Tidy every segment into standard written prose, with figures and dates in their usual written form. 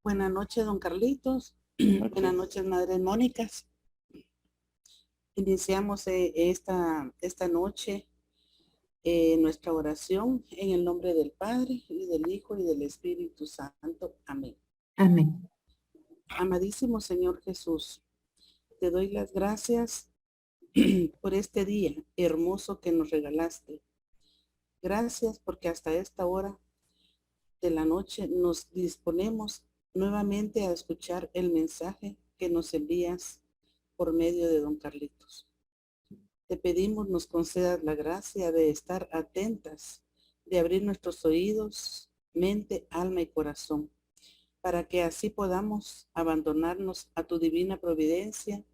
Buenas noches, don Carlitos. Buenas noches, madres Mónicas. Iniciamos esta noche nuestra oración en el nombre del Padre, y del Hijo, y del Espíritu Santo. Amén. Amén. Amadísimo Señor Jesús, te doy las gracias por este día hermoso que nos regalaste. Gracias porque hasta esta hora de la noche nos disponemos nuevamente a escuchar el mensaje que nos envías por medio de don Carlitos. Te pedimos nos concedas la gracia de estar atentas, de abrir nuestros oídos, mente, alma y corazón, para que así podamos abandonarnos a tu divina providencia,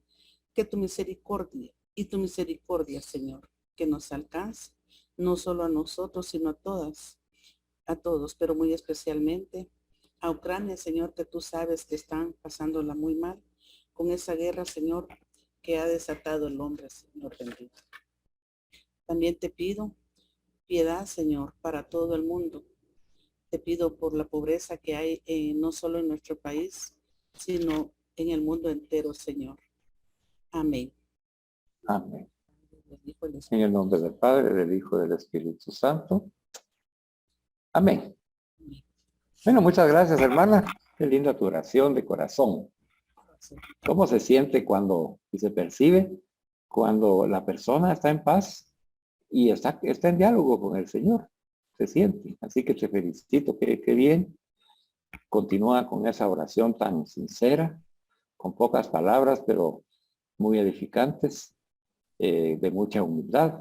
que tu misericordia y tu misericordia, Señor, que nos alcance, no solo a nosotros, sino a todos, pero muy especialmente a Ucrania, Señor, que tú sabes que están pasándola muy mal con esa guerra, Señor, que ha desatado el hombre, Señor bendito. También te pido piedad, Señor, para todo el mundo. Te pido por la pobreza que hay no solo en nuestro país, sino en el mundo entero, Señor. Amén. Amén. En el nombre del Padre, del Hijo y del Espíritu Santo. Amén. Bueno, muchas gracias, hermana. Qué linda tu oración de corazón. ¿Cómo se siente cuando y se percibe cuando la persona está en paz y está en diálogo con el Señor? Se siente. Así que te felicito. Qué bien. Continúa con esa oración tan sincera, con pocas palabras, pero muy edificantes, de mucha humildad.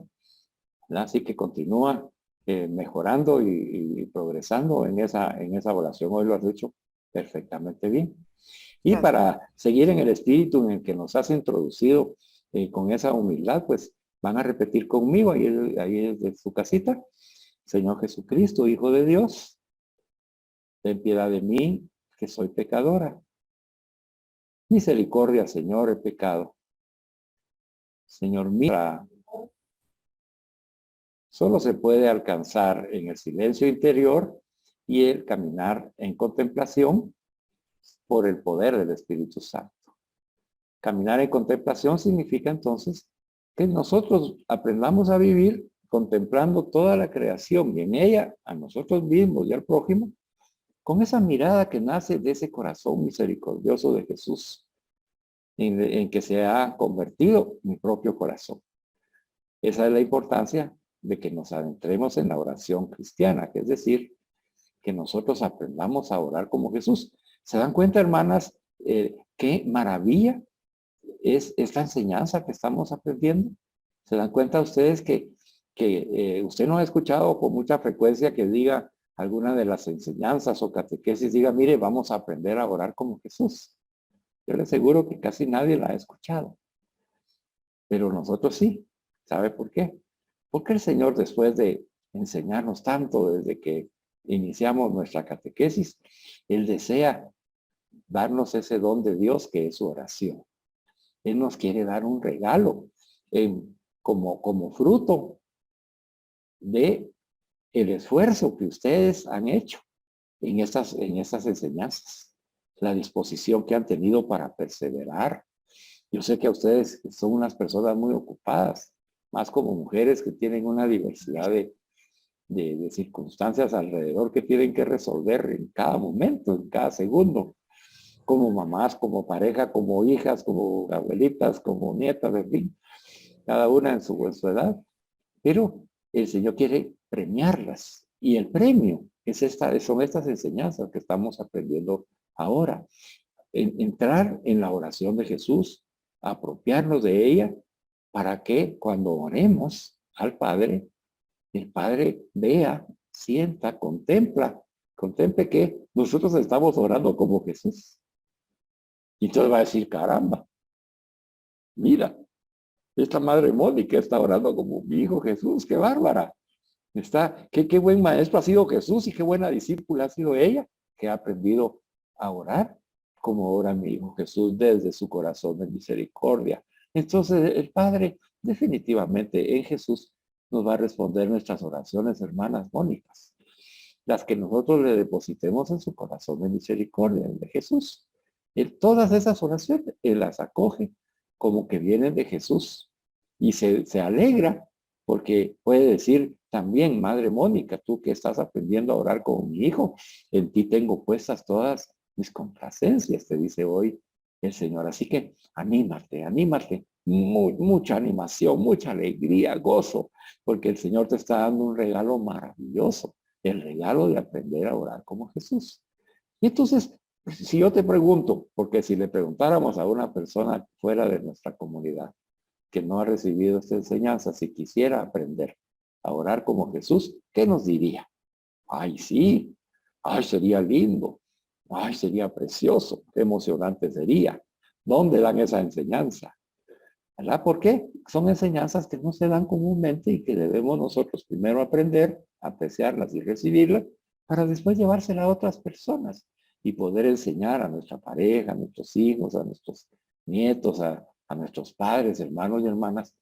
¿Verdad? Así que continúa mejorando y progresando en esa oración. Hoy lo has hecho perfectamente bien. Y Gracias. para seguir en el espíritu en el que nos has introducido con esa humildad, pues van a repetir conmigo, ahí es de su casita. Señor Jesucristo, Hijo de Dios, ten piedad de mí, que soy pecadora. Misericordia, Señor, he pecado. Señor mío, solo se puede alcanzar en el silencio interior y el caminar en contemplación por el poder del Espíritu Santo. Caminar en contemplación significa entonces que nosotros aprendamos a vivir contemplando toda la creación y en ella a nosotros mismos y al prójimo con esa mirada que nace de ese corazón misericordioso de Jesús en que se ha convertido mi propio corazón. Esa es la importancia de que nos adentremos en la oración cristiana, que es decir, que nosotros aprendamos a orar como Jesús. ¿Se dan cuenta, hermanas, qué maravilla es esta enseñanza que estamos aprendiendo? ¿Se dan cuenta ustedes que usted no ha escuchado con mucha frecuencia que diga alguna de las enseñanzas o catequesis, diga, mire, vamos a aprender a orar como Jesús? Yo le aseguro que casi nadie la ha escuchado. Pero nosotros sí. ¿Sabe por qué? Porque el Señor, después de enseñarnos tanto desde que iniciamos nuestra catequesis, Él desea darnos ese don de Dios que es su oración. Él nos quiere dar un regalo como fruto de el esfuerzo que ustedes han hecho en estas enseñanzas, la disposición que han tenido para perseverar. Yo sé que a ustedes son unas personas muy ocupadas, más como mujeres que tienen una diversidad de circunstancias alrededor que tienen que resolver en cada momento, en cada segundo, como mamás, como pareja, como hijas, como abuelitas, como nietas, en fin, cada una en su edad. Pero el Señor quiere premiarlas y el premio son estas enseñanzas que estamos aprendiendo ahora. Entrar en la oración de Jesús, apropiarnos de ella para que cuando oremos al Padre, el Padre vea, sienta, contemple que nosotros estamos orando como Jesús. Y entonces va a decir, caramba, mira, esta madre Mónica está orando como mi hijo Jesús, qué bárbara. Qué buen maestro ha sido Jesús y qué buena discípula ha sido ella, que ha aprendido a orar como ora mi hijo Jesús desde su corazón de misericordia. Entonces el Padre definitivamente en Jesús nos va a responder nuestras oraciones, hermanas Mónicas. las que nosotros le depositemos en su corazón de misericordia, el de Jesús. Todas esas oraciones, Él las acoge como que vienen de Jesús y se alegra porque puede decir también, Madre Mónica, tú que estás aprendiendo a orar con mi hijo, en ti tengo puestas todas mis complacencias, te dice hoy el Señor. Así que anímate, anímate, mucha animación, mucha alegría, gozo, porque el Señor te está dando un regalo maravilloso, el regalo de aprender a orar como Jesús. Y entonces, si yo te pregunto, porque si le preguntáramos a una persona fuera de nuestra comunidad que no ha recibido esta enseñanza, si quisiera aprender a orar como Jesús, ¿qué nos diría? Ay, sí, ay, sería lindo, ay, sería precioso, qué emocionante sería. ¿Dónde dan esa enseñanza? ¿Verdad? ¿Por qué? Son enseñanzas que no se dan comúnmente y que debemos nosotros primero aprender, apreciarlas y recibirlas, para después llevárselas a otras personas y poder enseñar a nuestra pareja, a nuestros hijos, a nuestros nietos, a nuestros padres, hermanos y hermanas,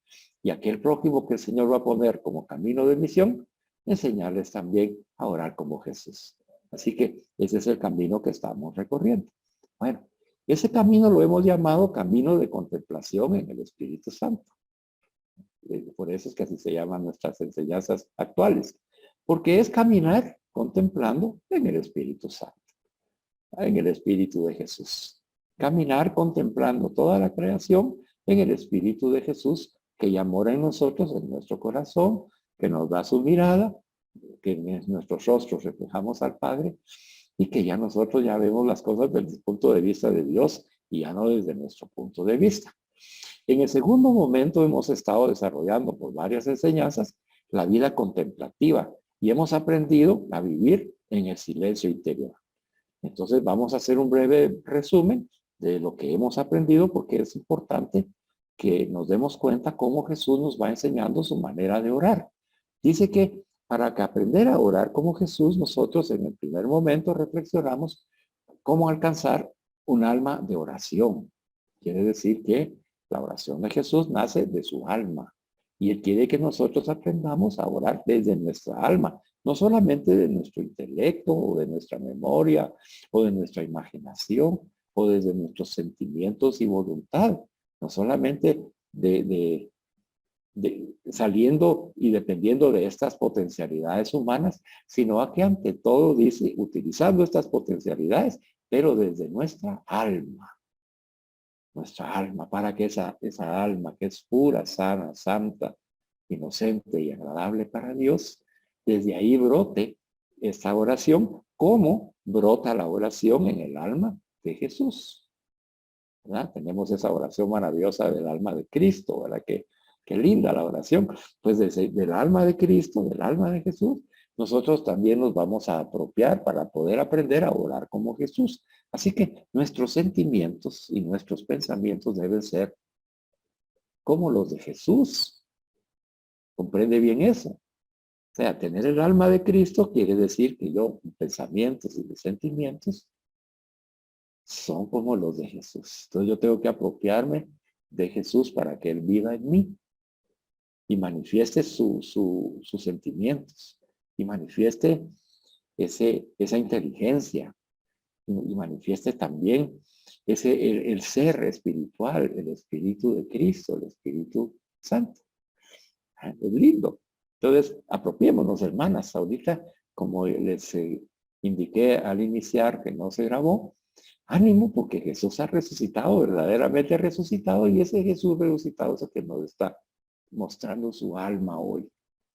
y aquel prójimo que el Señor va a poner como camino de misión, enseñarles también a orar como Jesús. Así que ese es el camino que estamos recorriendo. Bueno, ese camino lo hemos llamado camino de contemplación en el Espíritu Santo. Por eso es que así se llaman nuestras enseñanzas actuales, porque es caminar contemplando en el Espíritu Santo, en el Espíritu de Jesús. Caminar contemplando toda la creación en el Espíritu de Jesús que ya mora en nosotros, en nuestro corazón, que nos da su mirada, que en nuestros rostros reflejamos al Padre y que ya nosotros ya vemos las cosas desde el punto de vista de Dios y ya no desde nuestro punto de vista. En el segundo momento hemos estado desarrollando por varias enseñanzas la vida contemplativa y hemos aprendido a vivir en el silencio interior. Entonces vamos a hacer un breve resumen de lo que hemos aprendido porque es importante que nos demos cuenta cómo Jesús nos va enseñando su manera de orar. Dice que para que aprender a orar como Jesús, nosotros en el primer momento reflexionamos cómo alcanzar un alma de oración. Quiere decir que la oración de Jesús nace de su alma y Él quiere que nosotros aprendamos a orar desde nuestra alma, no solamente de nuestro intelecto o de nuestra memoria o de nuestra imaginación o desde nuestros sentimientos y voluntad, no solamente saliendo y dependiendo de estas potencialidades humanas, sino a que ante todo dice, utilizando estas potencialidades, pero desde nuestra alma, para que esa alma que es pura, sana, santa, inocente y agradable para Dios, desde ahí brote esta oración, como brota la oración en el alma de Jesús. ¿Verdad? Tenemos esa oración maravillosa del alma de Cristo, ¿verdad? Qué linda la oración. Pues del alma de Cristo, del alma de Jesús, nosotros también nos vamos a apropiar para poder aprender a orar como Jesús. Así que nuestros sentimientos y nuestros pensamientos deben ser como los de Jesús. ¿Comprende bien eso? O sea, tener el alma de Cristo quiere decir que yo, mis pensamientos y mis sentimientos son como los de Jesús. Entonces yo tengo que apropiarme de Jesús para que Él viva en mí y manifieste sus sentimientos y manifieste esa inteligencia y manifieste también el ser espiritual, el Espíritu de Cristo, el Espíritu Santo. Es lindo. Entonces, apropiémonos, hermanas. Ahorita, como les indiqué al iniciar que no se grabó, ánimo porque Jesús ha resucitado, verdaderamente resucitado, y ese Jesús resucitado es el que nos está mostrando su alma hoy.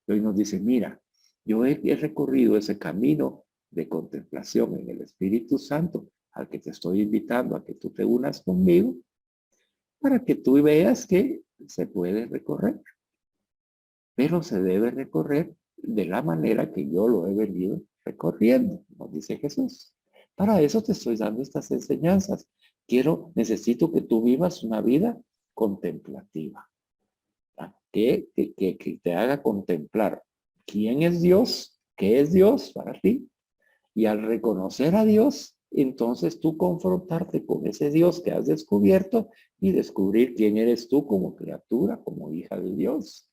Y hoy nos dice, mira, yo he recorrido ese camino de contemplación en el Espíritu Santo al que te estoy invitando a que tú te unas conmigo para que tú veas que se puede recorrer. Pero se debe recorrer de la manera que yo lo he venido recorriendo, nos dice Jesús. Para eso te estoy dando estas enseñanzas. Necesito que tú vivas una vida contemplativa. Que te haga contemplar quién es Dios, qué es Dios para ti. Y al reconocer a Dios, entonces tú confrontarte con ese Dios que has descubierto y descubrir quién eres tú como criatura, como hija de Dios.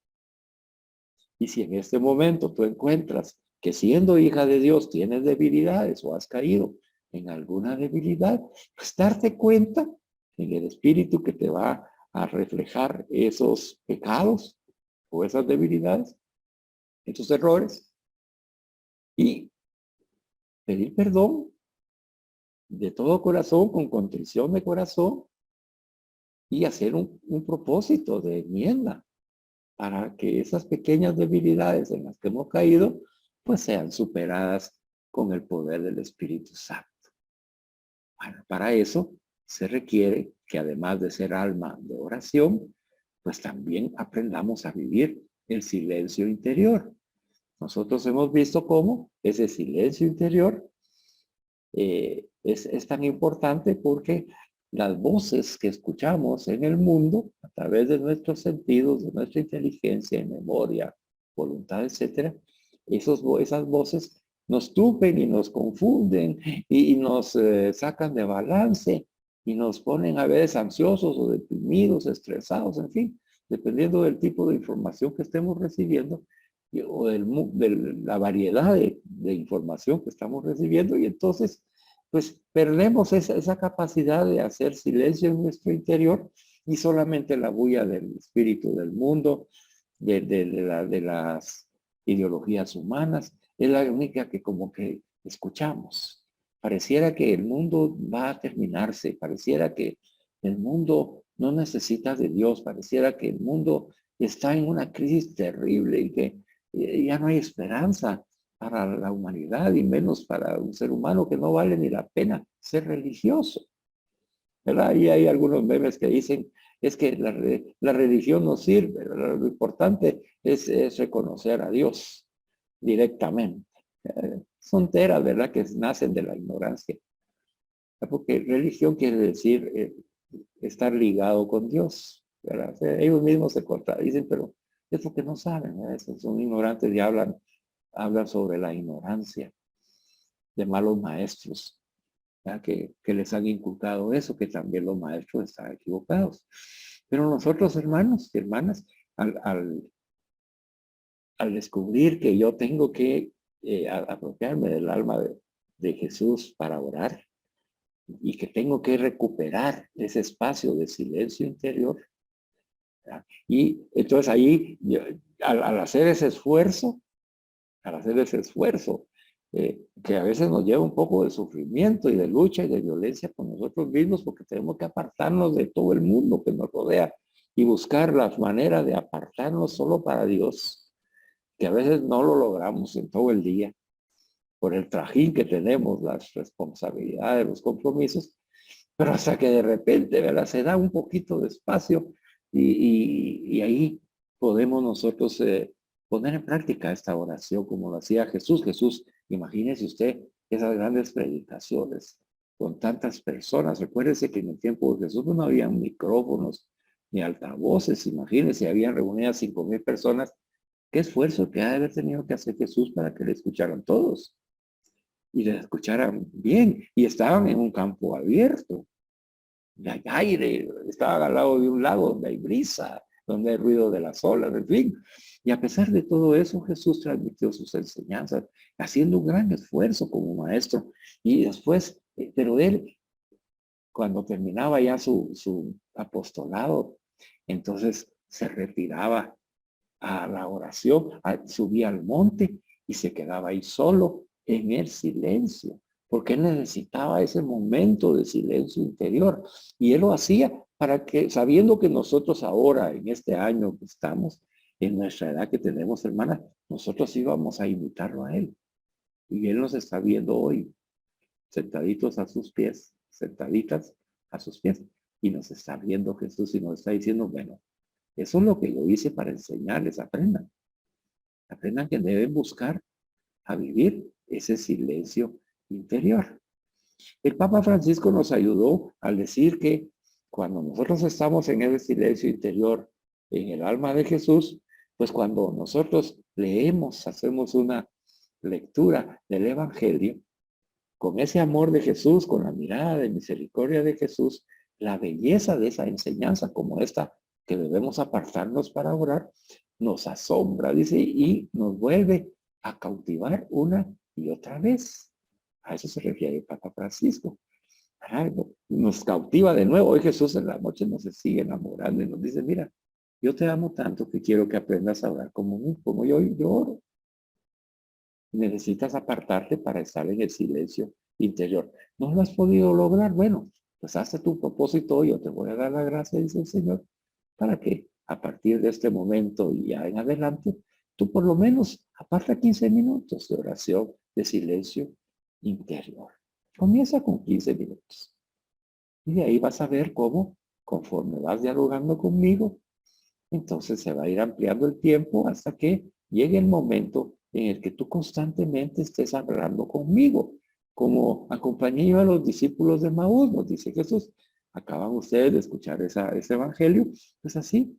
Y si en este momento tú encuentras que siendo hija de Dios tienes debilidades o has caído en alguna debilidad, pues darte cuenta en el Espíritu que te va a reflejar esos pecados o esas debilidades, esos errores, y pedir perdón de todo corazón, con contrición de corazón, y hacer un propósito de enmienda para que esas pequeñas debilidades en las que hemos caído, pues sean superadas con el poder del Espíritu Santo. Bueno, para eso se requiere que además de ser alma de oración, pues también aprendamos a vivir el silencio interior. Nosotros hemos visto cómo ese silencio interior es tan importante porque las voces que escuchamos en el mundo a través de nuestros sentidos, de nuestra inteligencia, memoria, voluntad, etcétera, esas voces nos tupen y nos confunden y nos sacan de balance y nos ponen a veces ansiosos o deprimidos, estresados, en fin, dependiendo del tipo de información que estemos recibiendo o de la variedad de información que estamos recibiendo, y entonces pues perdemos esa capacidad de hacer silencio en nuestro interior, y solamente la bulla del espíritu del mundo, de las ideologías humanas, es la única que como que escuchamos. Pareciera que el mundo va a terminarse, pareciera que el mundo no necesita de Dios, pareciera que el mundo está en una crisis terrible y que ya no hay esperanza para la humanidad y menos para un ser humano, que no vale ni la pena ser religioso, ¿verdad? Y hay algunos memes que dicen, es que la religión no sirve, ¿verdad? Lo importante es reconocer a Dios directamente. Son teras, ¿verdad? Que nacen de la ignorancia. Porque religión quiere decir estar ligado con Dios, ¿verdad? O sea, ellos mismos se contradicen, pero es porque no saben, ¿verdad? Son ignorantes y hablan sobre la ignorancia de malos maestros, que les han inculcado eso, que también los maestros están equivocados. Pero nosotros, hermanos y hermanas, al descubrir que yo tengo que apropiarme del alma de Jesús para orar, y que tengo que recuperar ese espacio de silencio interior, ¿verdad? Y entonces ahí, al hacer ese esfuerzo, que a veces nos lleva un poco de sufrimiento y de lucha y de violencia con nosotros mismos, porque tenemos que apartarnos de todo el mundo que nos rodea y buscar las maneras de apartarnos solo para Dios, que a veces no lo logramos en todo el día por el trajín que tenemos, las responsabilidades, los compromisos, pero hasta que de repente, ¿verdad? Se da un poquito de espacio y ahí podemos nosotros poner en práctica esta oración como lo hacía Jesús. Jesús, imagínese usted esas grandes predicaciones con tantas personas. Recuérdese que en el tiempo de Jesús no había micrófonos ni altavoces. Imagínese, habían reunidas 5,000 personas. Qué esfuerzo que ha de haber tenido que hacer Jesús para que le escucharan todos y le escucharan bien, y estaban en un campo abierto, y hay aire, estaban al lado de un lago donde hay brisa, donde hay ruido de las olas, en fin. Y a pesar de todo eso, Jesús transmitió sus enseñanzas, haciendo un gran esfuerzo como maestro. Y después, pero él, cuando terminaba ya su apostolado, entonces se retiraba a la oración, subía al monte y se quedaba ahí solo en el silencio, porque él necesitaba ese momento de silencio interior. Y él lo hacía para que, sabiendo que nosotros ahora, en este año que estamos, en nuestra edad que tenemos, hermana, nosotros íbamos a invitarlo a él. Y él nos está viendo hoy, sentaditos a sus pies, sentaditas a sus pies. Y nos está viendo Jesús y nos está diciendo, bueno, eso es lo que yo hice para enseñarles, aprendan. Aprendan que deben buscar a vivir ese silencio interior. El Papa Francisco nos ayudó al decir que cuando nosotros estamos en ese silencio interior, en el alma de Jesús, pues cuando nosotros leemos, hacemos una lectura del Evangelio, con ese amor de Jesús, con la mirada de misericordia de Jesús, la belleza de esa enseñanza como esta, que debemos apartarnos para orar, nos asombra, dice, y nos vuelve a cautivar una y otra vez. A eso se refiere el Papa Francisco. Nos cautiva de nuevo. Hoy Jesús en la noche nos sigue enamorando y nos dice, mira, yo te amo tanto que quiero que aprendas a orar como yo oro. Necesitas apartarte para estar en el silencio interior. ¿No lo has podido lograr? Bueno, pues hazte tu propósito. Yo te voy a dar la gracia, dice el Señor, para que a partir de este momento y ya en adelante, tú por lo menos aparta 15 minutos de oración, de silencio interior. Comienza con 15 minutos. Y de ahí vas a ver cómo, conforme vas dialogando conmigo, entonces se va a ir ampliando el tiempo hasta que llegue el momento en el que tú constantemente estés hablando conmigo. Como acompañé yo a los discípulos de Maús, nos dice Jesús, acaban ustedes de escuchar ese evangelio, pues así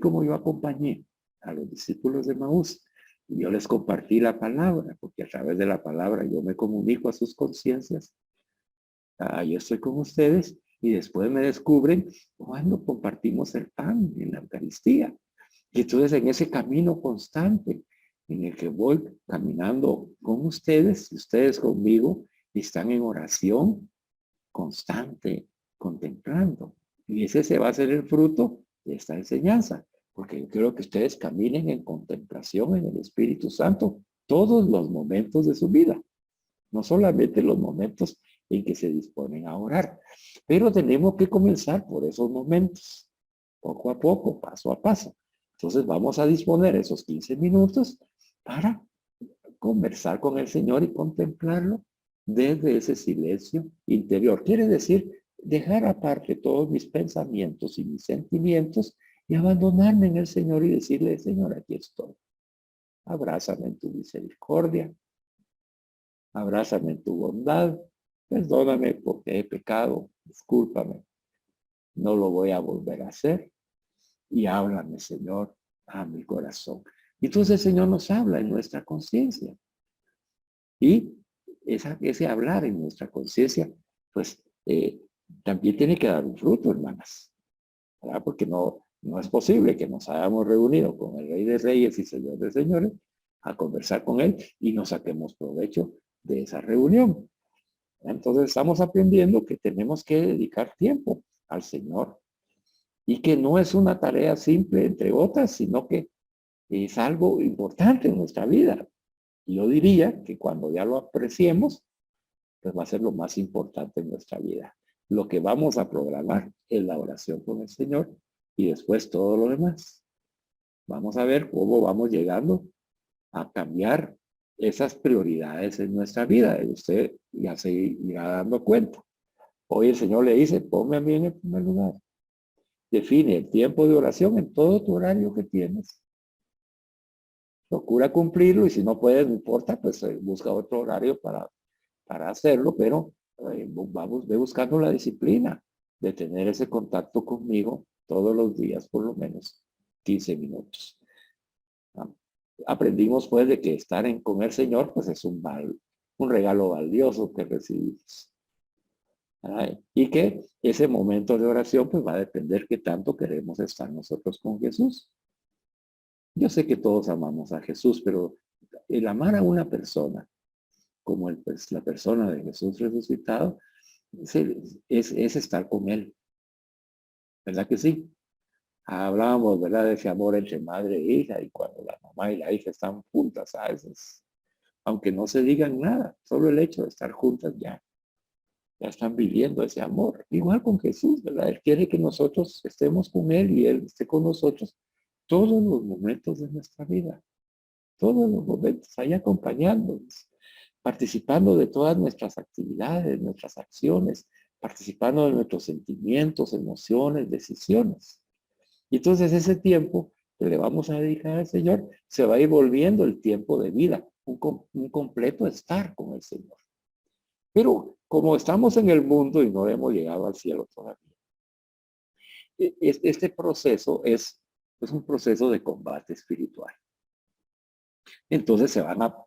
como yo acompañé a los discípulos de Maús, y yo les compartí la palabra, porque a través de la palabra yo me comunico a sus conciencias. Yo estoy con ustedes y después me descubren cuando compartimos el pan en la Eucaristía. Y entonces en ese camino constante en el que voy caminando con ustedes, y ustedes conmigo, están en oración constante, contemplando. Y ese va a ser el fruto de esta enseñanza, porque yo quiero que ustedes caminen en contemplación en el Espíritu Santo todos los momentos de su vida, no solamente los momentos en que se disponen a orar, pero tenemos que comenzar por esos momentos, poco a poco, paso a paso. Entonces vamos a disponer esos 15 minutos para conversar con el Señor y contemplarlo desde ese silencio interior. Quiere decir, dejar aparte todos mis pensamientos y mis sentimientos y abandonarme en el Señor y decirle, Señor, aquí estoy. Abrázame en tu misericordia, abrázame en tu bondad, perdóname porque he pecado, discúlpame, no lo voy a volver a hacer y háblame, Señor, a mi corazón. Y entonces el Señor nos habla en nuestra conciencia. Y ese hablar en nuestra conciencia, pues también tiene que dar un fruto, hermanas, ¿verdad? Porque no es posible que nos hayamos reunido con el Rey de Reyes y Señor de Señores a conversar con Él y nos saquemos provecho de esa reunión. Entonces estamos aprendiendo que tenemos que dedicar tiempo al Señor y que no es una tarea simple entre otras, sino que es algo importante en nuestra vida. Yo diría que cuando ya lo apreciemos, pues va a ser lo más importante en nuestra vida. Lo que vamos a programar es la oración con el Señor y después todo lo demás. Vamos a ver cómo vamos llegando a cambiar esas prioridades en nuestra vida. Y usted ya se irá dando cuenta. Hoy el Señor le dice, ponme a mí en el primer lugar. Define el tiempo de oración en todo tu horario que tienes. Procura cumplirlo y si no puedes, no importa, pues busca otro horario para hacerlo, pero ve buscando la disciplina de tener ese contacto conmigo todos los días, por lo menos 15 minutos. Aprendimos pues de que estar con el Señor pues es un regalo valioso que recibimos. Y que ese momento de oración pues va a depender qué tanto queremos estar nosotros con Jesús. Yo sé que todos amamos a Jesús, pero el amar a una persona como la persona de Jesús resucitado es estar con Él. ¿Verdad que sí? Hablábamos, ¿verdad?, de ese amor entre madre e hija y cuando la mamá y la hija están juntas, a veces, aunque no se digan nada, solo el hecho de estar juntas ya están viviendo ese amor. Igual con Jesús, ¿verdad? Él quiere que nosotros estemos con Él y Él esté con nosotros todos los momentos de nuestra vida, todos los momentos, ahí acompañándonos, participando de todas nuestras actividades, nuestras acciones, participando de nuestros sentimientos, emociones, decisiones. Y entonces ese tiempo que le vamos a dedicar al Señor se va a ir volviendo el tiempo de vida, un completo estar con el Señor. Pero como estamos en el mundo y no hemos llegado al cielo todavía, este proceso es un proceso de combate espiritual. Entonces se van a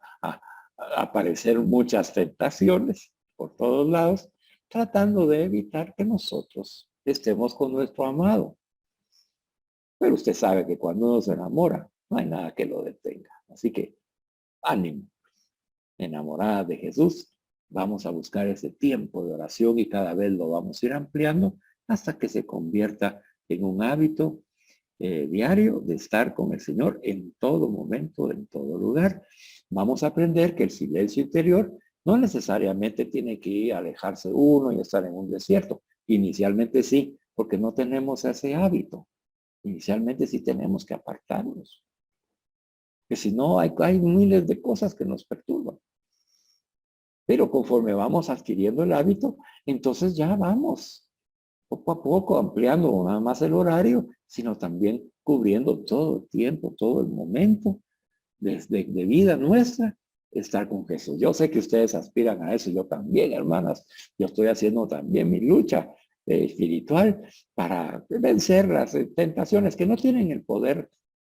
aparecer muchas tentaciones por todos lados, tratando de evitar que nosotros estemos con nuestro amado. Pero usted sabe que cuando uno se enamora, no hay nada que lo detenga. Así que ánimo, enamoradas de Jesús, vamos a buscar ese tiempo de oración y cada vez lo vamos a ir ampliando hasta que se convierta en un hábito diario de estar con el Señor en todo momento, en todo lugar. Vamos a aprender que el silencio interior no necesariamente tiene que ir a alejarse uno y estar en un desierto. Inicialmente sí, porque no tenemos ese hábito. Inicialmente sí tenemos que apartarnos. Que si no, hay miles de cosas que nos perturban. Pero conforme vamos adquiriendo el hábito, entonces ya vamos poco a poco ampliando no nada más el horario, sino también cubriendo todo el tiempo, todo el momento de vida nuestra, estar con Jesús. Yo sé que ustedes aspiran a eso, yo también, hermanas. Yo estoy haciendo también mi lucha espiritual para vencer las tentaciones que no tienen el poder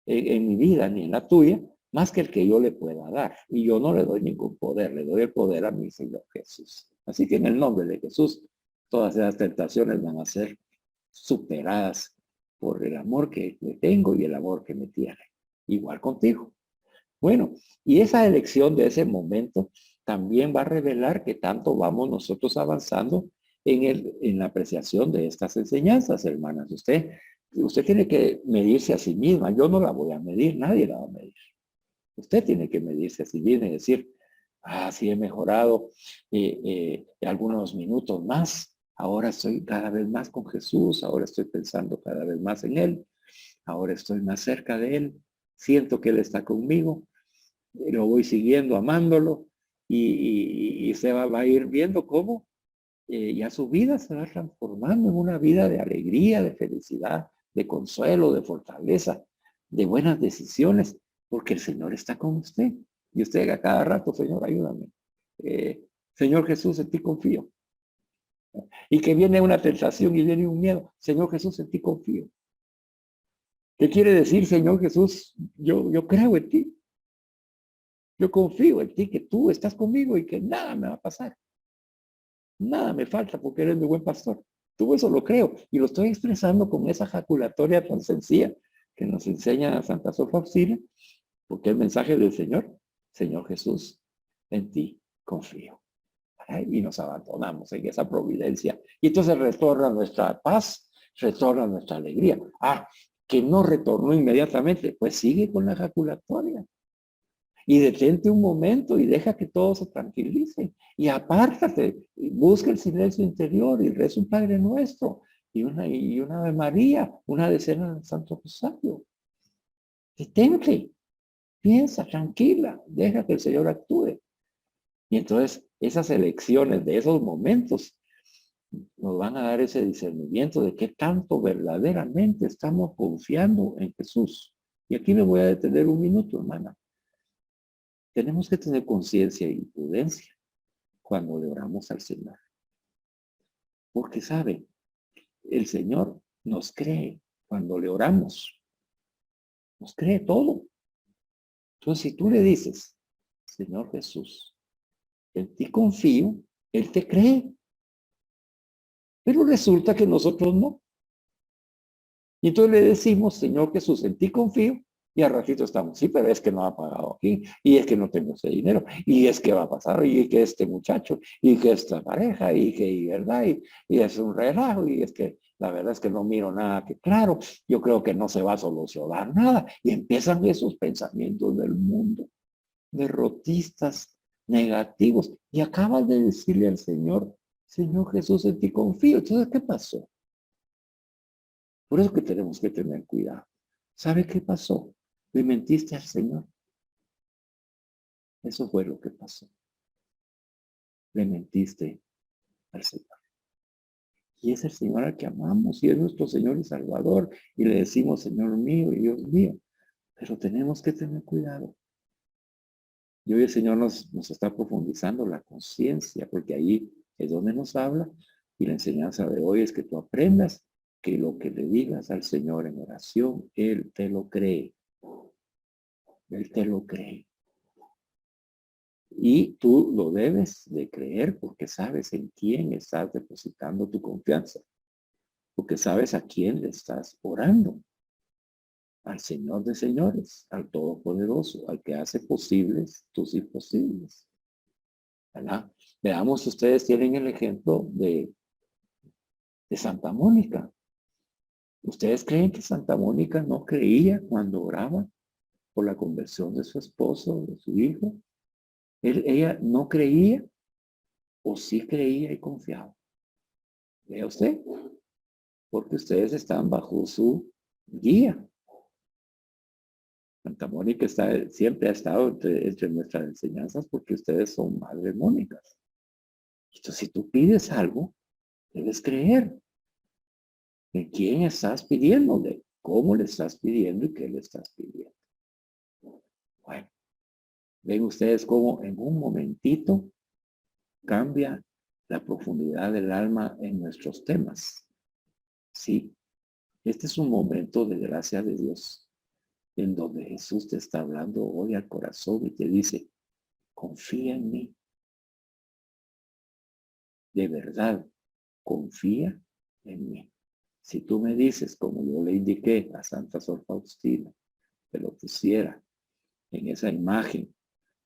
en mi vida ni en la tuya, más que el que yo le pueda dar. Y yo no le doy ningún poder, le doy el poder a mi Señor Jesús. Así que en el nombre de Jesús, todas esas tentaciones van a ser superadas por el amor que le tengo y el amor que me tiene. Igual contigo. Bueno, y esa elección de ese momento también va a revelar que tanto vamos nosotros avanzando en la apreciación de estas enseñanzas, hermanas. Usted tiene que medirse a sí misma. Yo no la voy a medir, nadie la va a medir. Usted tiene que medirse a sí misma y decir, sí he mejorado algunos minutos más. Ahora estoy cada vez más con Jesús. Ahora estoy pensando cada vez más en Él. Ahora estoy más cerca de Él. Siento que Él está conmigo. Lo voy siguiendo, amándolo. Y se va a ir viendo cómo ya su vida se va transformando en una vida de alegría, de felicidad, de consuelo, de fortaleza, de buenas decisiones, porque el Señor está con usted. Y usted a cada rato, Señor, ayúdame. Señor Jesús, en ti confío. Y que viene una tentación y viene un miedo. Señor Jesús, en ti confío. ¿Qué quiere decir, Señor Jesús? Yo creo en ti. Yo confío en ti, que tú estás conmigo y que nada me va a pasar. Nada me falta porque eres mi buen pastor. Todo eso lo creo y lo estoy expresando con esa jaculatoria tan sencilla que nos enseña Santa Sor Faustina, porque el mensaje del Señor, Señor Jesús, en ti confío. Y nos abandonamos en esa providencia. Y entonces retorna nuestra paz, retorna nuestra alegría. Que no retornó inmediatamente, pues sigue con la jaculatoria. Y detente un momento y deja que todo se tranquilice. Y apártate, y busca el silencio interior y reza un Padre Nuestro y una Ave María, una decena del Santo Rosario. Detente, piensa, tranquila, deja que el Señor actúe. Y entonces esas elecciones de esos momentos nos van a dar ese discernimiento de qué tanto verdaderamente estamos confiando en Jesús. Y aquí me voy a detener un minuto, hermana. Tenemos que tener conciencia y prudencia cuando le oramos al Señor. Porque sabe, el Señor nos cree cuando le oramos. Nos cree todo. Entonces, si tú le dices, Señor Jesús, en ti confío, Él te cree. Pero resulta que nosotros no. Y entonces le decimos, Señor Jesús, en ti confío. Y al ratito estamos, sí, pero es que no ha pagado aquí, y es que no tengo ese dinero, y es que va a pasar, y que este muchacho, y que esta pareja, y verdad, y es un relajo, y es que la verdad es que no miro nada que claro, yo creo que no se va a solucionar nada, y empiezan esos pensamientos del mundo, derrotistas, negativos, y acabas de decirle al Señor, Señor Jesús, en ti confío. Entonces, ¿qué pasó? Por eso que tenemos que tener cuidado. ¿Sabe qué pasó? Le mentiste al Señor. Eso fue lo que pasó. Le mentiste al Señor. Y es el Señor al que amamos y es nuestro Señor y Salvador. Y le decimos, Señor mío y Dios mío. Pero tenemos que tener cuidado. Y hoy el Señor nos está profundizando la conciencia, porque ahí es donde nos habla. Y la enseñanza de hoy es que tú aprendas que lo que le digas al Señor en oración, Él te lo cree. Él te lo cree. Y tú lo debes de creer porque sabes en quién estás depositando tu confianza. Porque sabes a quién le estás orando. al Señor de señores, al Todopoderoso, al que hace posibles tus imposibles. ¿Verdad? Veamos, ustedes tienen el ejemplo de Santa Mónica. ¿Ustedes creen que Santa Mónica no creía cuando oraba por la conversión de su esposo, de su hijo? Ella no creía o sí creía y confiaba. Vea usted, porque ustedes están bajo su guía. Santa Mónica siempre ha estado entre nuestras enseñanzas porque ustedes son madres Mónicas. Entonces, si tú pides algo, debes creer en quién estás pidiéndole, cómo le estás pidiendo y qué le estás pidiendo. Bueno, ven ustedes cómo en un momentito cambia la profundidad del alma en nuestros temas. Sí, este es un momento de gracia de Dios en donde Jesús te está hablando hoy al corazón y te dice, confía en mí. De verdad, confía en mí. Si tú me dices, como yo le indiqué a Santa Sor Faustina, que lo pusiera en esa imagen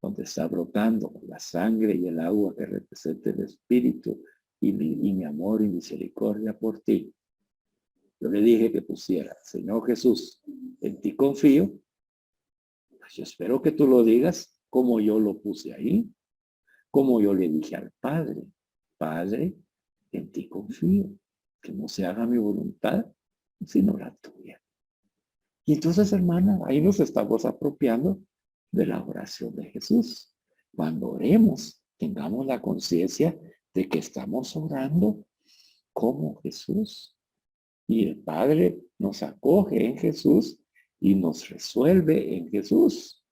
donde está brotando la sangre y el agua que representa el Espíritu y mi amor y misericordia por ti. Yo le dije que pusiera, Señor Jesús, en ti confío. Pues yo espero que tú lo digas como yo lo puse ahí, como yo le dije al Padre, Padre, en ti confío, que no se haga mi voluntad, sino la tuya. Y entonces, hermana, ahí nos estamos apropiando de la oración de Jesús. Cuando oremos, tengamos la conciencia de que estamos orando como Jesús. Y el Padre nos acoge en Jesús y nos resuelve en Jesús.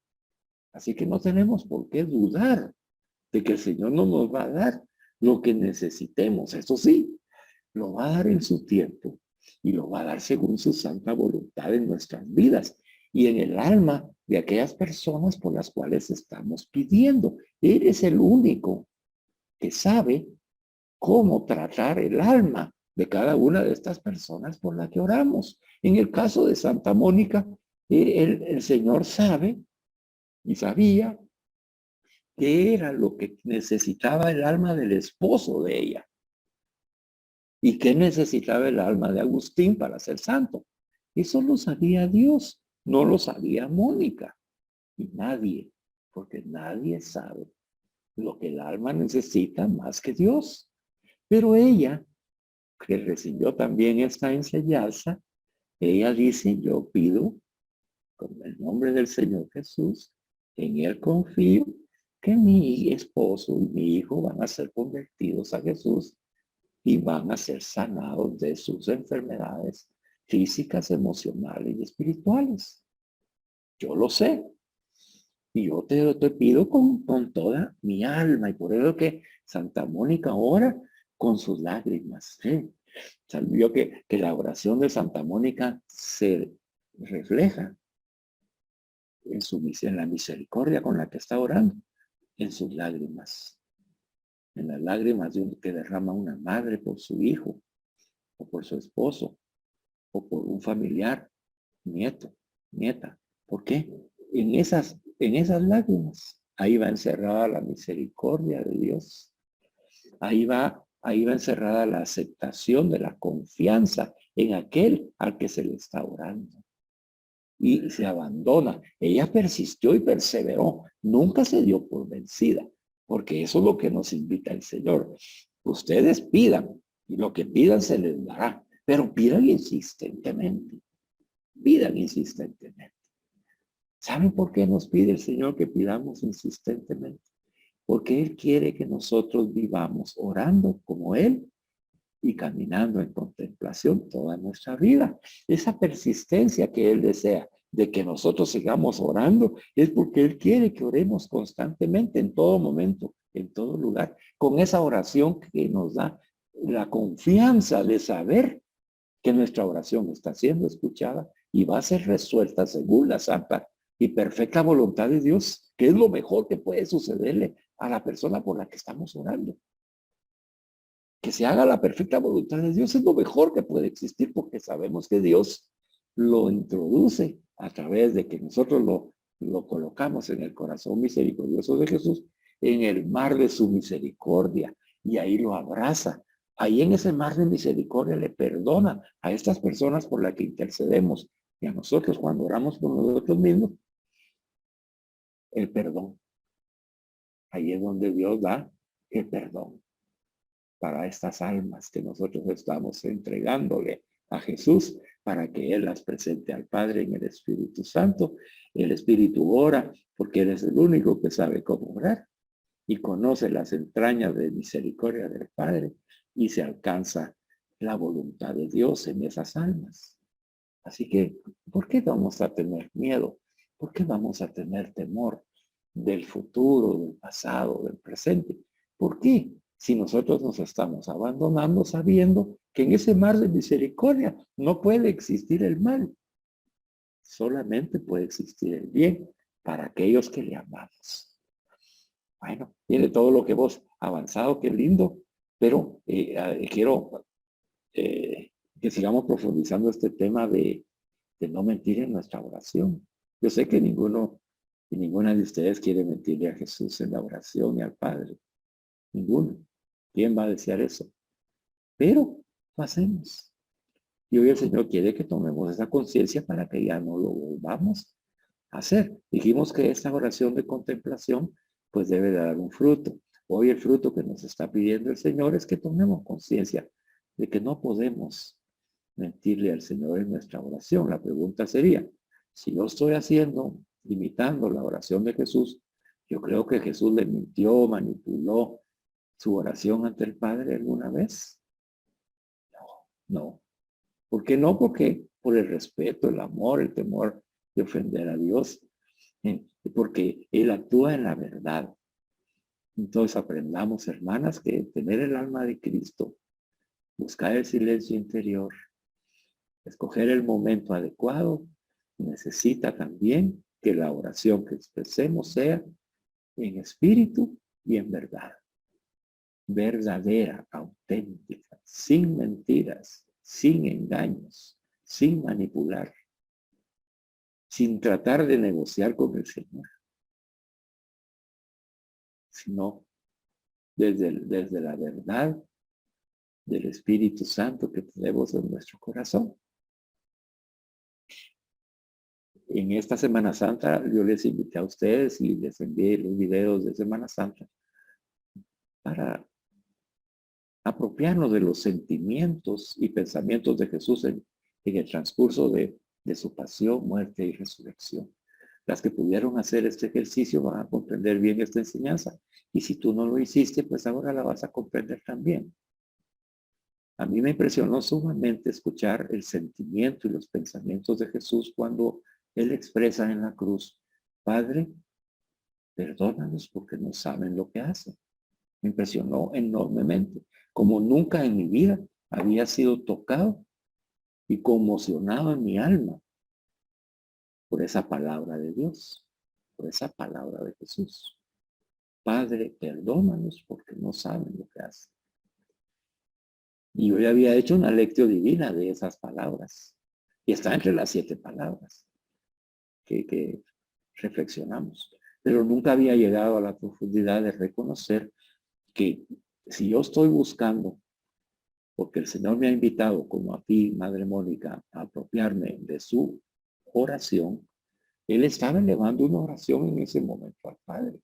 Así que no tenemos por qué dudar de que el Señor no nos va a dar lo que necesitemos. Eso sí, lo va a dar en su tiempo y lo va a dar según su santa voluntad en nuestras vidas y en el alma de aquellas personas por las cuales estamos pidiendo. Eres el único que sabe cómo tratar el alma de cada una de estas personas por la que oramos. En el caso de Santa Mónica, el Señor sabe y sabía qué era lo que necesitaba el alma del esposo de ella y qué necesitaba el alma de Agustín para ser santo. Eso lo sabía Dios, no lo sabía Mónica y nadie, porque nadie sabe lo que el alma necesita más que Dios. Pero ella, que recibió también esta enseñanza, ella dice, yo pido con el nombre del Señor Jesús, en él confío que mi esposo y mi hijo van a ser convertidos a Jesús y van a ser sanados de sus enfermedades físicas, emocionales y espirituales. Yo lo sé. Y yo te pido con toda mi alma. Y por eso que Santa Mónica ora con sus lágrimas. ¿Sí? Vio que la oración de Santa Mónica se refleja en la misericordia con la que está orando, en sus lágrimas, en las lágrimas que derrama una madre por su hijo, o por su esposo, o por un familiar, nieto, nieta. ¿Por qué? En esas lágrimas, ahí va encerrada la misericordia de Dios. Ahí va encerrada la aceptación de la confianza en aquel al que se le está orando. Y se abandona. Ella persistió y perseveró. Nunca se dio por vencida, porque eso es lo que nos invita el Señor. Ustedes pidan y lo que pidan se les dará, pero pidan insistentemente. Pidan insistentemente. ¿Saben por qué nos pide el Señor que pidamos insistentemente? Porque Él quiere que nosotros vivamos orando como Él y caminando en contemplación toda nuestra vida. Esa persistencia que Él desea de que nosotros sigamos orando es porque Él quiere que oremos constantemente en todo momento, en todo lugar, con esa oración que nos da la confianza de saber que nuestra oración está siendo escuchada y va a ser resuelta según la santa y perfecta voluntad de Dios, que es lo mejor que puede sucederle a la persona por la que estamos orando. Que se haga la perfecta voluntad de Dios es lo mejor que puede existir porque sabemos que Dios lo introduce a través de que nosotros lo colocamos en el corazón misericordioso de Jesús, en el mar de su misericordia, y ahí lo abraza. Ahí en ese mar de misericordia le perdona a estas personas por las que intercedemos, y a nosotros cuando oramos por nosotros mismos, el perdón. Ahí es donde Dios da el perdón para estas almas que nosotros estamos entregándole a Jesús para que Él las presente al Padre en el Espíritu Santo. El Espíritu ora porque Él es el único que sabe cómo orar y conoce las entrañas de misericordia del Padre y se alcanza la voluntad de Dios en esas almas. Así que, ¿por qué vamos a tener miedo? ¿Por qué vamos a tener temor del futuro, del pasado, del presente? ¿Por qué? Si nosotros nos estamos abandonando sabiendo que en ese mar de misericordia no puede existir el mal. Solamente puede existir el bien para aquellos que le amamos. Bueno, tiene todo lo que vos avanzado, qué lindo, pero quiero que sigamos profundizando este tema de no mentir en nuestra oración. Yo sé que ninguno y ninguna de ustedes quiere mentirle a Jesús en la oración y al Padre. Ninguno. ¿Quién va a desear eso? Pero lo hacemos. Y hoy el Señor quiere que tomemos esa conciencia para que ya no lo volvamos a hacer. Dijimos que esta oración de contemplación pues debe de dar un fruto. Hoy el fruto que nos está pidiendo el Señor es que tomemos conciencia de que no podemos mentirle al Señor en nuestra oración. La pregunta sería, si yo estoy haciendo, imitando la oración de Jesús, yo creo que Jesús le mintió, manipuló su oración ante el Padre alguna vez. No. ¿Por qué no? Porque por el respeto, el amor, el temor de ofender a Dios. Porque Él actúa en la verdad. Entonces aprendamos, hermanas, que tener el alma de Cristo, buscar el silencio interior, escoger el momento adecuado, necesita también que la oración que expresemos sea en espíritu y en verdad. Verdadera, auténtica, sin mentiras, sin engaños, sin manipular, sin tratar de negociar con el Señor, sino desde la verdad del Espíritu Santo que tenemos en nuestro corazón. En esta Semana Santa yo les invité a ustedes y les envié los videos de Semana Santa para apropiarnos de los sentimientos y pensamientos de Jesús en el transcurso de su pasión, muerte y resurrección. Las que pudieron hacer este ejercicio van a comprender bien esta enseñanza. Y si tú no lo hiciste, pues ahora la vas a comprender también. A mí me impresionó sumamente escuchar el sentimiento y los pensamientos de Jesús cuando Él expresa en la cruz, Padre, perdónanos porque no saben lo que hacen. Me impresionó enormemente, como nunca en mi vida había sido tocado y conmocionado en mi alma por esa palabra de Dios, por esa palabra de Jesús. Padre, perdónanos porque no saben lo que hacen. Y yo ya había hecho una lectio divina de esas palabras. Y está entre las 7 palabras que reflexionamos. Pero nunca había llegado a la profundidad de reconocer que si yo estoy buscando, porque el Señor me ha invitado, como a ti, Madre Mónica, a apropiarme de su oración, Él estaba elevando una oración en ese momento al Padre.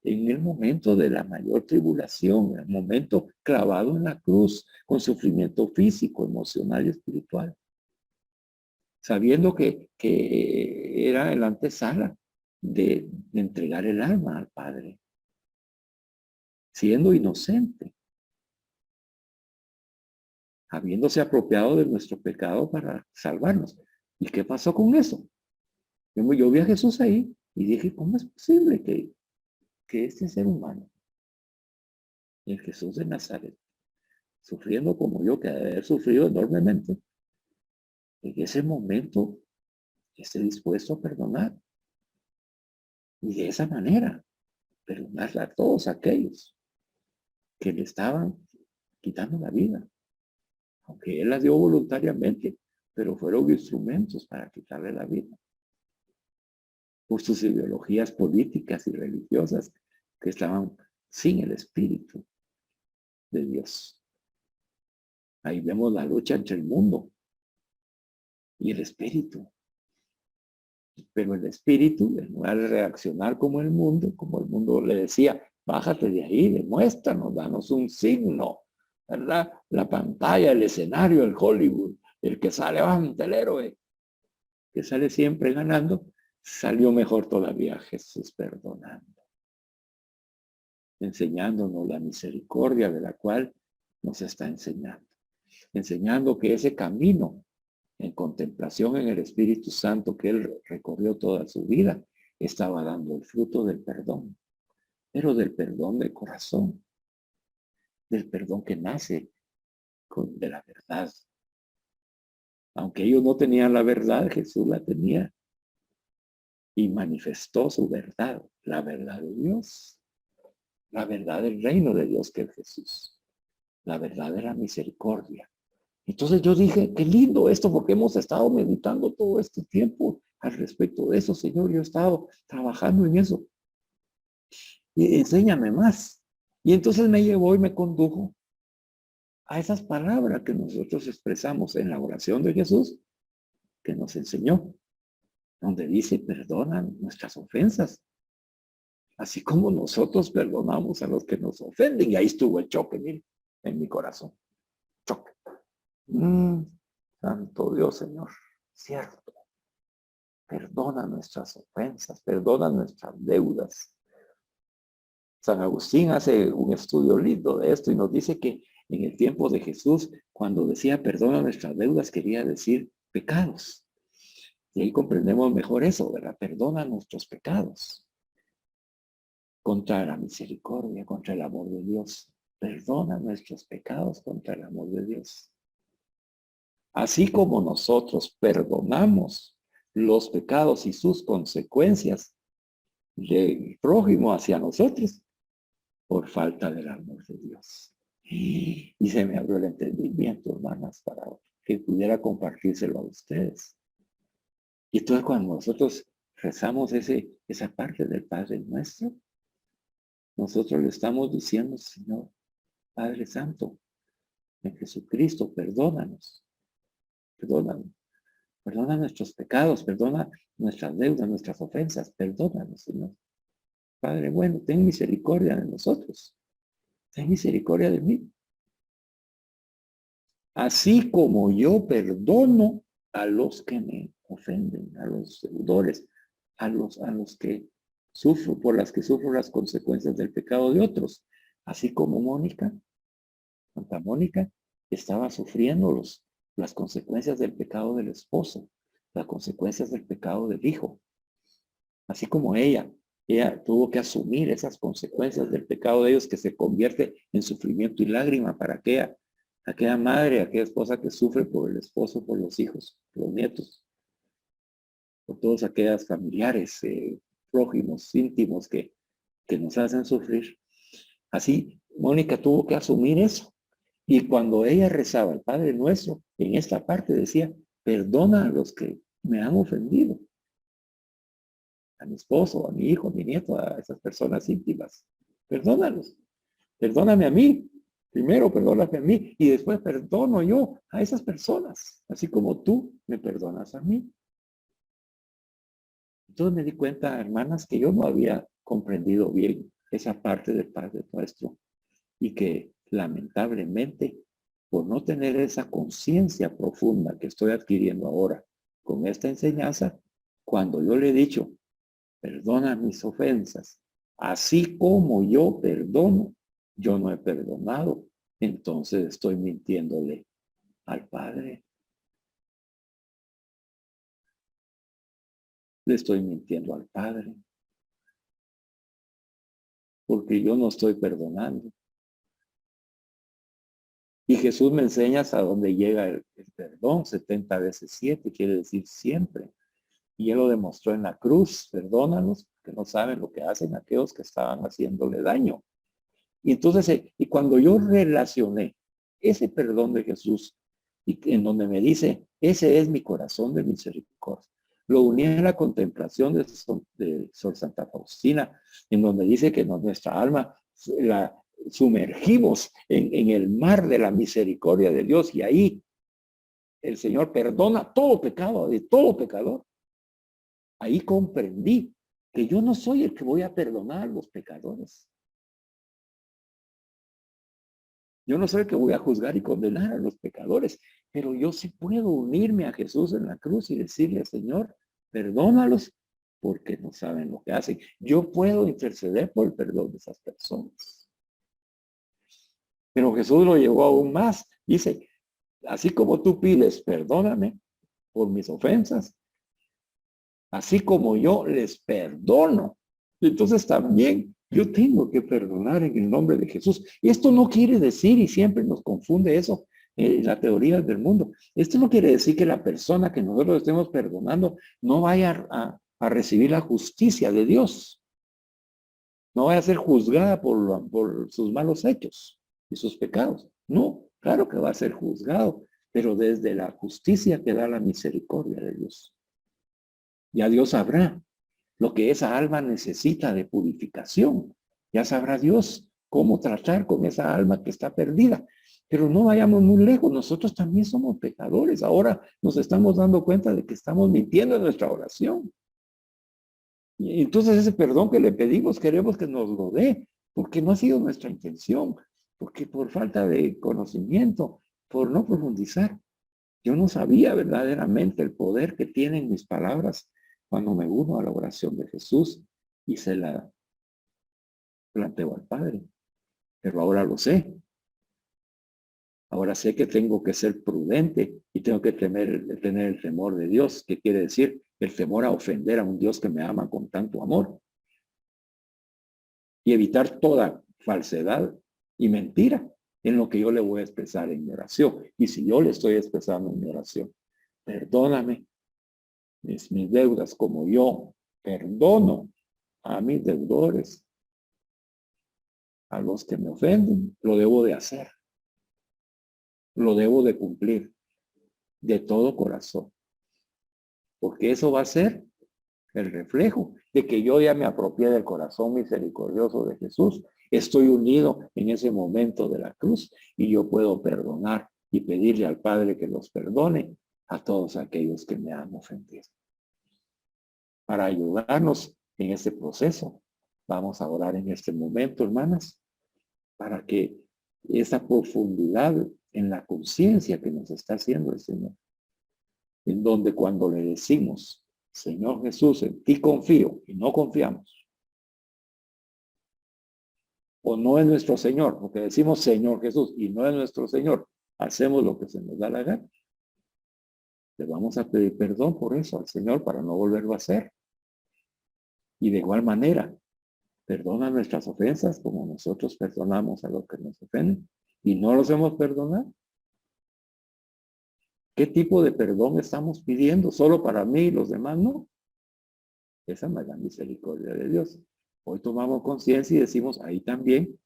En el momento de la mayor tribulación, en el momento clavado en la cruz, con sufrimiento físico, emocional y espiritual. Sabiendo que era el antesala de entregar el alma al Padre. Siendo inocente. Habiéndose apropiado de nuestro pecado para salvarnos. ¿Y qué pasó con eso? Yo vi a Jesús ahí y dije, ¿cómo es posible que este ser humano, el Jesús de Nazaret, sufriendo como yo, que debe haber sufrido enormemente, en ese momento esté dispuesto a perdonar? Y de esa manera, perdonarle a todos aquellos que le estaban quitando la vida. Aunque Él la dio voluntariamente, pero fueron instrumentos para quitarle la vida. por sus ideologías políticas y religiosas que estaban sin el Espíritu de Dios. Ahí vemos la lucha entre el mundo y el Espíritu. Pero el Espíritu, en lugar de reaccionar como el mundo le decía, bájate de ahí, demuéstranos, danos un signo, ¿verdad? La pantalla, el escenario, el Hollywood, el que sale ante el héroe, que sale siempre ganando, salió mejor todavía Jesús perdonando, enseñándonos la misericordia de la cual nos está enseñando que ese camino en contemplación en el Espíritu Santo que él recorrió toda su vida, estaba dando el fruto del perdón, pero del perdón del corazón, del perdón que nace de la verdad. Aunque ellos no tenían la verdad, Jesús la tenía y manifestó su verdad, la verdad de Dios, la verdad del reino de Dios que es Jesús, la verdad de la misericordia. Entonces yo dije, qué lindo esto, porque hemos estado meditando todo este tiempo al respecto de eso, Señor. Yo he estado trabajando en eso. Y enséñame más. Y entonces me llevó y me condujo a esas palabras que nosotros expresamos en la oración de Jesús, que nos enseñó, donde dice, perdona nuestras ofensas, así como nosotros perdonamos a los que nos ofenden. Y ahí estuvo el choque, mire, en mi corazón. Choque. Santo Dios, Señor, cierto. Perdona nuestras ofensas, perdona nuestras deudas. San Agustín hace un estudio lindo de esto y nos dice que en el tiempo de Jesús, cuando decía perdona nuestras deudas, quería decir pecados. Y ahí comprendemos mejor eso, ¿verdad? Perdona nuestros pecados. Contra la misericordia, contra el amor de Dios. Perdona nuestros pecados contra el amor de Dios. Así como nosotros perdonamos los pecados y sus consecuencias del prójimo hacia nosotros por falta del amor de Dios. Y se me abrió el entendimiento, hermanas, para que pudiera compartírselo a ustedes. Y entonces cuando nosotros rezamos esa parte del Padre Nuestro, nosotros le estamos diciendo, Señor, Padre Santo, en Jesucristo, perdónanos. Perdona nuestros pecados, perdona nuestras deudas, nuestras ofensas, perdónanos, Señor. Padre bueno, ten misericordia de nosotros. Ten misericordia de mí. Así como yo perdono a los que me ofenden, a los deudores, a los que sufro, por las que sufro las consecuencias del pecado de otros. Así como Santa Mónica, estaba sufriendo las consecuencias del pecado del esposo, las consecuencias del pecado del hijo. Así como ella tuvo que asumir esas consecuencias del pecado de ellos, que se convierte en sufrimiento y lágrima para aquella madre, aquella esposa que sufre por el esposo, por los hijos, por los nietos, por todos aquellos familiares, prójimos, íntimos que nos hacen sufrir. Así, Mónica tuvo que asumir eso. Y cuando ella rezaba el Padre Nuestro, en esta parte decía, perdona a los que me han ofendido. A mi esposo, a mi hijo, a mi nieto, a esas personas íntimas. Perdónalos. Perdóname a mí. Primero perdóname a mí y después perdono yo a esas personas, así como tú me perdonas a mí. Entonces me di cuenta, hermanas, que yo no había comprendido bien esa parte del Padre Nuestro y que lamentablemente, por no tener esa conciencia profunda que estoy adquiriendo ahora con esta enseñanza, cuando yo le he dicho, perdona mis ofensas, así como yo perdono, yo no he perdonado, entonces estoy mintiéndole al Padre. Le estoy mintiendo al Padre, porque yo no estoy perdonando. Y Jesús me enseña hasta dónde llega el perdón, 70 veces 7, quiere decir siempre. Y él lo demostró en la cruz, perdónalos, que no saben lo que hacen aquellos que estaban haciéndole daño. Y entonces, y cuando yo relacioné ese perdón de Jesús, y en donde me dice, ese es mi corazón de misericordia, Lo uní a la contemplación de Sor Santa Faustina, en donde dice que nuestra alma la sumergimos en el mar de la misericordia de Dios, y ahí el Señor perdona todo pecado de todo pecador. Ahí comprendí que yo no soy el que voy a perdonar a los pecadores. Yo no soy el que voy a juzgar y condenar a los pecadores, pero yo sí puedo unirme a Jesús en la cruz y decirle, Señor, perdónalos porque no saben lo que hacen. Yo puedo interceder por el perdón de esas personas. Pero Jesús lo llevó aún más. Dice, así como tú pides, perdóname por mis ofensas, así como yo les perdono. Entonces también yo tengo que perdonar en el nombre de Jesús. Y esto no quiere decir, y siempre nos confunde eso, la teoría del mundo. Esto no quiere decir que la persona que nosotros estemos perdonando no vaya a recibir la justicia de Dios. No vaya a ser juzgada por sus malos hechos y sus pecados. No, claro que va a ser juzgado, pero desde la justicia que da la misericordia de Dios. Ya Dios sabrá lo que esa alma necesita de purificación. Ya sabrá Dios cómo tratar con esa alma que está perdida. Pero no vayamos muy lejos, nosotros también somos pecadores. Ahora nos estamos dando cuenta de que estamos mintiendo en nuestra oración. Y entonces ese perdón que le pedimos queremos que nos lo dé, porque no ha sido nuestra intención, porque por falta de conocimiento, por no profundizar. Yo no sabía verdaderamente el poder que tienen mis palabras cuando me uno a la oración de Jesús y se la planteo al Padre. Pero ahora lo sé. Ahora sé que tengo que ser prudente y tengo que tener el temor de Dios. ¿Qué quiere decir? El temor a ofender a un Dios que me ama con tanto amor. Y evitar toda falsedad y mentira en lo que yo le voy a expresar en mi oración. Y si yo le estoy expresando en mi oración, perdóname mis deudas como yo perdono a mis deudores, a los que me ofenden, lo debo de hacer, lo debo de cumplir de todo corazón, porque eso va a ser el reflejo de que yo ya me apropié del corazón misericordioso de Jesús. Estoy unido en ese momento de la cruz y yo puedo perdonar y pedirle al Padre que los perdone a todos aquellos que me han ofendido. Para ayudarnos en este proceso, vamos a orar en este momento, hermanas, para que esa profundidad en la conciencia que nos está haciendo el Señor, en donde cuando le decimos, Señor Jesús, en ti confío, y no confiamos, o no es nuestro Señor, porque decimos Señor Jesús y no es nuestro Señor, hacemos lo que se nos da la gana. Le vamos a pedir perdón por eso al Señor para no volverlo a hacer. Y de igual manera, perdona nuestras ofensas como nosotros perdonamos a los que nos ofenden y no los hemos perdonado. ¿Qué tipo de perdón estamos pidiendo? ¿Solo para mí y los demás no? Esa no es la misericordia de Dios. Hoy tomamos conciencia y decimos ahí también,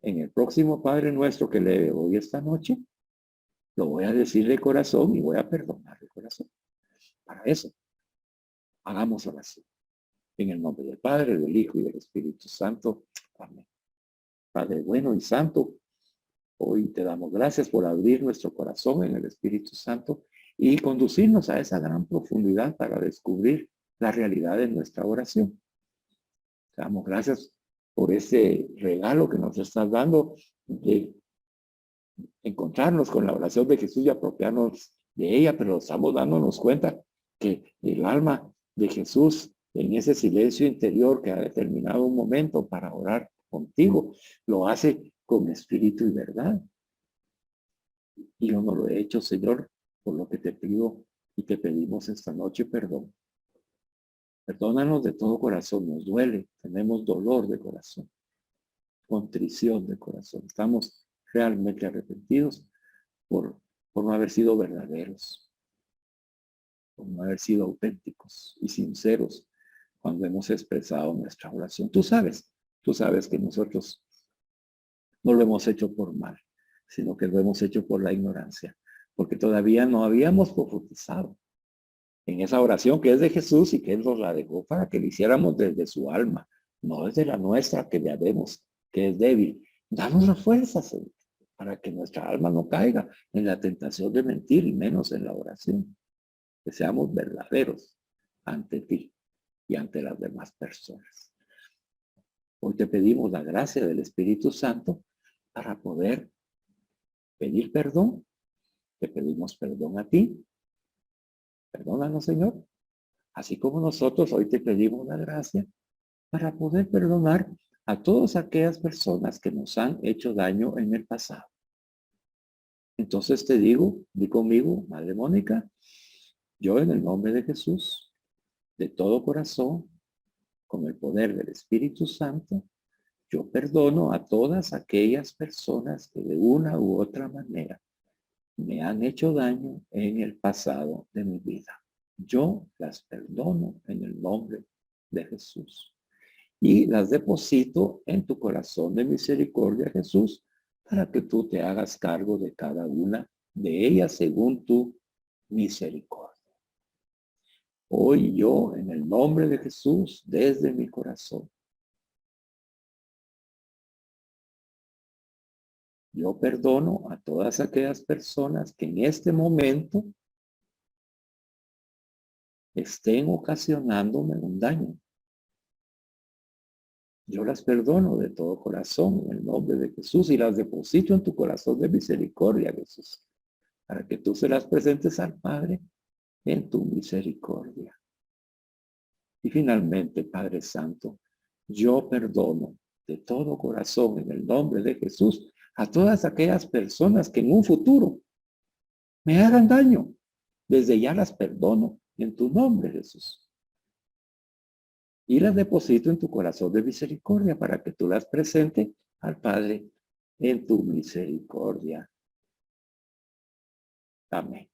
en el próximo Padre Nuestro que le hoy esta noche, lo voy a decir de corazón y voy a perdonar de corazón. Para eso, hagamos oración. En el nombre del Padre, del Hijo y del Espíritu Santo. Amén. Padre bueno y santo, hoy te damos gracias por abrir nuestro corazón en el Espíritu Santo y conducirnos a esa gran profundidad para descubrir la realidad de nuestra oración. Te damos gracias por ese regalo que nos estás dando de encontrarnos con la oración de Jesús y apropiarnos de ella, pero estamos dándonos cuenta que el alma de Jesús en ese silencio interior que ha determinado un momento para orar contigo, lo hace con espíritu y verdad. Y yo no lo he hecho, Señor, por lo que te pido y te pedimos esta noche perdón. Perdónanos de todo corazón, nos duele, tenemos dolor de corazón, contrición de corazón. Estamos realmente arrepentidos por no haber sido verdaderos, por no haber sido auténticos y sinceros cuando hemos expresado nuestra oración. Tú sabes que nosotros no lo hemos hecho por mal, sino que lo hemos hecho por la ignorancia, porque todavía no habíamos profundizado en esa oración que es de Jesús y que Él nos la dejó para que la hiciéramos desde su alma, no desde la nuestra que ya vemos que es débil. Danos la fuerza, Señor, para que nuestra alma no caiga en la tentación de mentir y menos en la oración. Que seamos verdaderos ante ti y ante las demás personas. Hoy te pedimos la gracia del Espíritu Santo para poder pedir perdón. Te pedimos perdón a ti. Perdónanos, Señor. Así como nosotros hoy te pedimos la gracia para poder perdonar a todas aquellas personas que nos han hecho daño en el pasado. Entonces te digo, di conmigo, Madre Mónica, yo en el nombre de Jesús, de todo corazón, con el poder del Espíritu Santo, yo perdono a todas aquellas personas que de una u otra manera me han hecho daño en el pasado de mi vida. Yo las perdono en el nombre de Jesús. Y las deposito en tu corazón de misericordia, Jesús, para que tú te hagas cargo de cada una de ellas según tu misericordia. Hoy yo, en el nombre de Jesús, desde mi corazón, yo perdono a todas aquellas personas que en este momento estén ocasionándome un daño. Yo las perdono de todo corazón en el nombre de Jesús y las deposito en tu corazón de misericordia, Jesús, para que tú se las presentes al Padre en tu misericordia. Y finalmente, Padre Santo, yo perdono de todo corazón en el nombre de Jesús a todas aquellas personas que en un futuro me hagan daño. Desde ya las perdono en tu nombre, Jesús. Y las deposito en tu corazón de misericordia para que tú las presentes al Padre en tu misericordia. Amén.